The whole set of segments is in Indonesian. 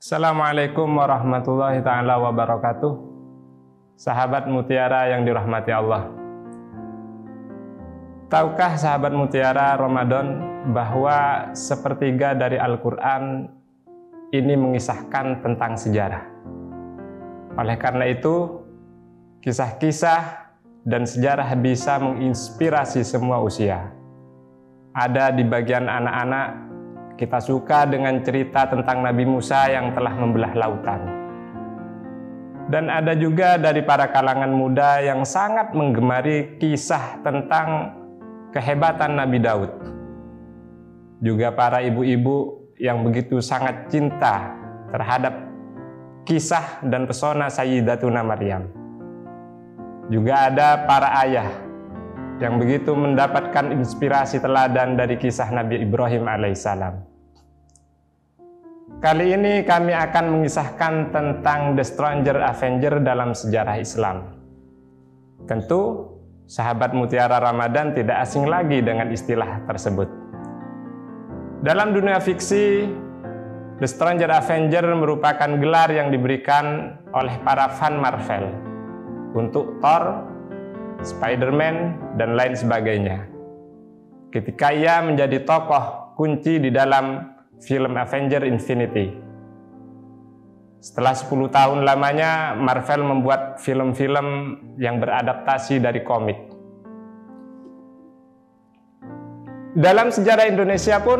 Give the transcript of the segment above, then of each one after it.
Assalamualaikum warahmatullahi ta'ala wabarakatuh. Sahabat Mutiara yang dirahmati Allah. Tahukah sahabat Mutiara Ramadan bahwa sepertiga dari Al-Quran ini mengisahkan tentang sejarah. Oleh karena itu, kisah-kisah dan sejarah bisa menginspirasi semua usia. Ada di bagian anak-anak, kita suka dengan cerita tentang Nabi Musa yang telah membelah lautan. Dan ada juga dari para kalangan muda yang sangat menggemari kisah tentang kehebatan Nabi Daud. Juga para ibu-ibu yang begitu sangat cinta terhadap kisah dan pesona Sayyidatuna Maryam. Juga ada para ayah yang begitu mendapatkan inspirasi teladan dari kisah Nabi Ibrahim alaihissalam. Kali ini kami akan mengisahkan tentang The Stranger Avenger dalam sejarah Islam. Tentu, sahabat Mutiara Ramadan tidak asing lagi dengan istilah tersebut. Dalam dunia fiksi, The Stranger Avenger merupakan gelar yang diberikan oleh para fan Marvel untuk Thor, Spider-Man, dan lain sebagainya. Ketika ia menjadi tokoh kunci di dalam film Avengers Infinity. Setelah 10 tahun lamanya, Marvel membuat film-film yang beradaptasi dari komik. Dalam sejarah Indonesia pun,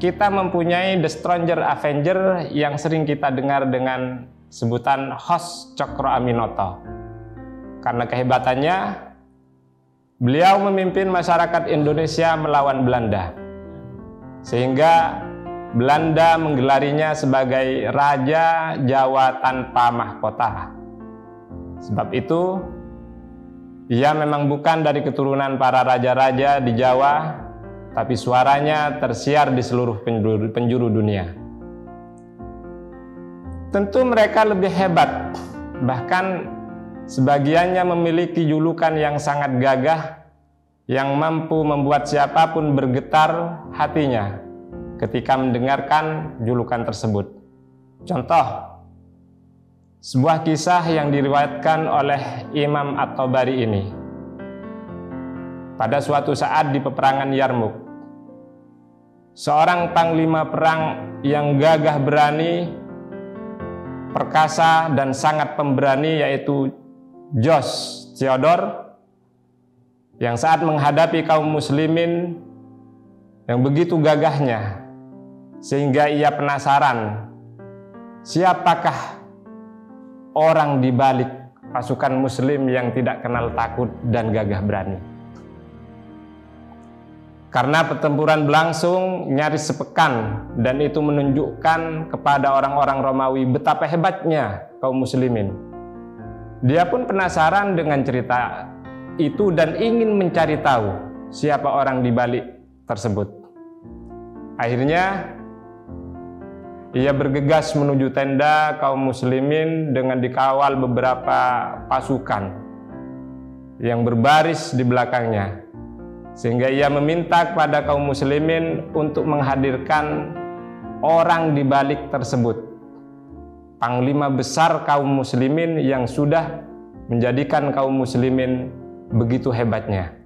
kita mempunyai The Stranger Avenger yang sering kita dengar dengan sebutan Hos Cokro Aminoto. Karena kehebatannya, beliau memimpin masyarakat Indonesia melawan Belanda, sehingga Belanda menggelarinya sebagai Raja Jawa tanpa mahkota. Sebab itu, ia memang bukan dari keturunan para raja-raja di Jawa, tapi suaranya tersiar di seluruh penjuru dunia. Tentu mereka lebih hebat, bahkan sebagiannya memiliki julukan yang sangat gagah yang mampu membuat siapapun bergetar hatinya ketika mendengarkan julukan tersebut. Contoh, sebuah kisah yang diriwayatkan oleh Imam At-Tabari ini. Pada suatu saat di peperangan Yarmuk, seorang panglima perang yang gagah berani, perkasa dan sangat pemberani, yaitu Jos Theodor, yang saat menghadapi kaum muslimin yang begitu gagahnya sehingga ia penasaran siapakah orang di balik pasukan muslim yang tidak kenal takut dan gagah berani. Karena pertempuran berlangsung nyaris sepekan, dan itu menunjukkan kepada orang-orang Romawi betapa hebatnya kaum muslimin. Dia pun penasaran dengan cerita itu dan ingin mencari tahu siapa orang di balik tersebut. Akhirnya, ia bergegas menuju tenda kaum muslimin dengan dikawal beberapa pasukan yang berbaris di belakangnya. Sehingga ia meminta kepada kaum muslimin untuk menghadirkan orang di balik tersebut, panglima besar kaum muslimin yang sudah menjadikan kaum muslimin begitu hebatnya.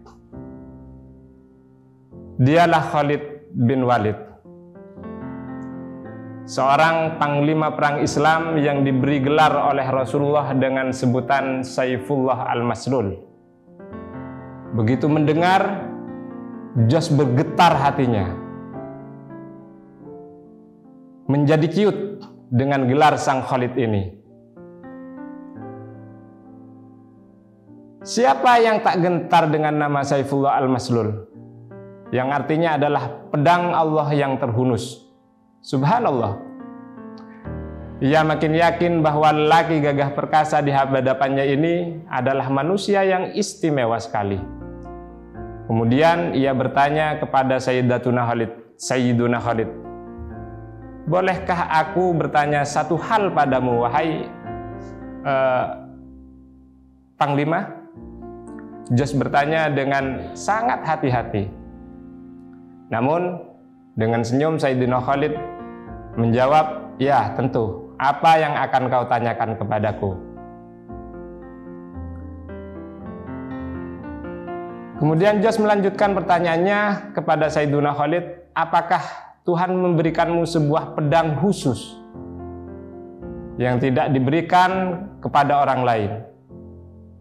Dialah Khalid bin Walid, seorang panglima perang Islam yang diberi gelar oleh Rasulullah dengan sebutan Saifullah Al-Maslul. Begitu mendengar, Jos bergetar hatinya, menjadi ciut dengan gelar sang Khalid ini. Siapa yang tak gentar dengan nama Saifullah Al-Maslul, yang artinya adalah pedang Allah yang terhunus. Subhanallah. Ia makin yakin bahwa lelaki gagah perkasa di hadapannya ini adalah manusia yang istimewa sekali. Kemudian ia bertanya kepada Sayyiduna Khalid, bolehkah aku bertanya satu hal padamu, wahai Panglima? Jos bertanya dengan sangat hati-hati. Namun dengan senyum Sayyidina Khalid menjawab, ya tentu, apa yang akan kau tanyakan kepadaku? Kemudian Jos melanjutkan pertanyaannya kepada Sayyiduna Khalid, apakah Tuhan memberikanmu sebuah pedang khusus yang tidak diberikan kepada orang lain,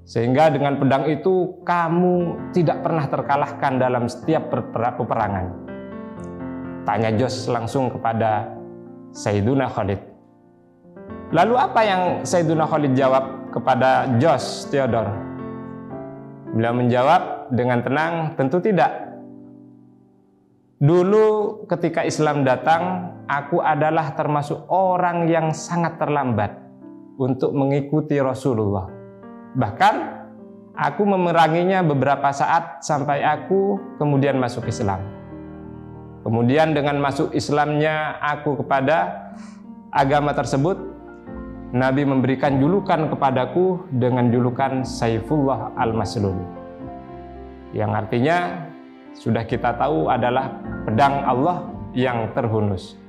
sehingga dengan pedang itu kamu tidak pernah terkalahkan dalam setiap peperangan? Tanya Jos langsung kepada Sayyiduna Khalid. Lalu apa yang Sayyiduna Khalid jawab kepada Jos Theodor? Beliau menjawab dengan tenang, tentu tidak. Dulu ketika Islam datang, aku adalah termasuk orang yang sangat terlambat untuk mengikuti Rasulullah. Bahkan aku memeranginya beberapa saat sampai aku kemudian masuk Islam. Kemudian dengan masuk Islamnya aku kepada agama tersebut, Nabi memberikan julukan kepadaku dengan julukan Saifullah Al-Maslul, yang artinya sudah kita tahu adalah pedang Allah yang terhunus.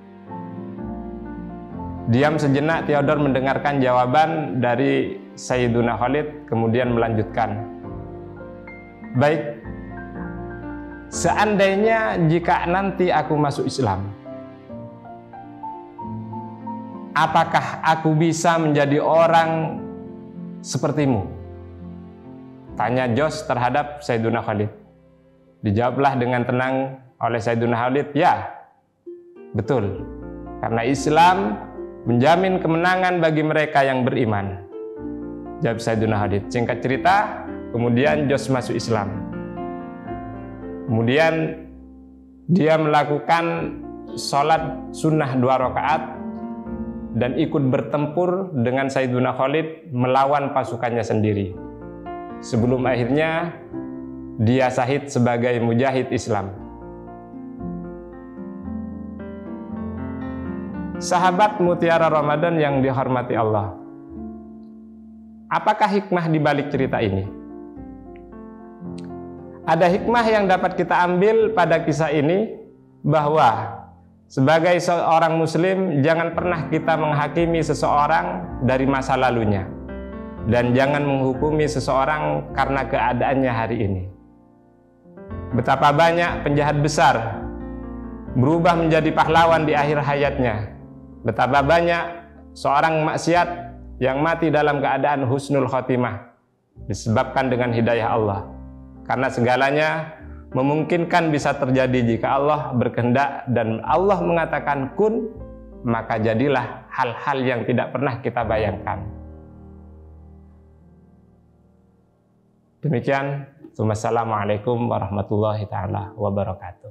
Diam sejenak Theodor mendengarkan jawaban dari Sayyiduna Khalid, kemudian melanjutkan, baik, seandainya jika nanti aku masuk Islam, apakah aku bisa menjadi orang sepertimu? Tanya Jos terhadap Sayyiduna Khalid. Dijawablah dengan tenang oleh Sayyiduna Khalid, ya, betul. Karena Islam menjamin kemenangan bagi mereka yang beriman. Jawab Sayyiduna Khalid. Singkat cerita, kemudian Jos masuk Islam. Kemudian dia melakukan sholat sunnah 2 rakaat dan ikut bertempur dengan Sayyiduna Khalid melawan pasukannya sendiri, sebelum akhirnya dia syahid sebagai mujahid Islam. Sahabat Mutiara Ramadan yang dihormati Allah, apakah hikmah di balik cerita ini? Ada hikmah yang dapat kita ambil pada kisah ini, bahwa sebagai seorang muslim, jangan pernah kita menghakimi seseorang dari masa lalunya, dan jangan menghukumi seseorang karena keadaannya hari ini. Betapa banyak penjahat besar berubah menjadi pahlawan di akhir hayatnya. Betapa banyak seorang maksiat yang mati dalam keadaan husnul khotimah disebabkan dengan hidayah Allah. Karena segalanya memungkinkan bisa terjadi jika Allah berkehendak, dan Allah mengatakan kun, maka jadilah hal-hal yang tidak pernah kita bayangkan. Demikian, wassalamualaikum warahmatullahi taala wabarakatuh.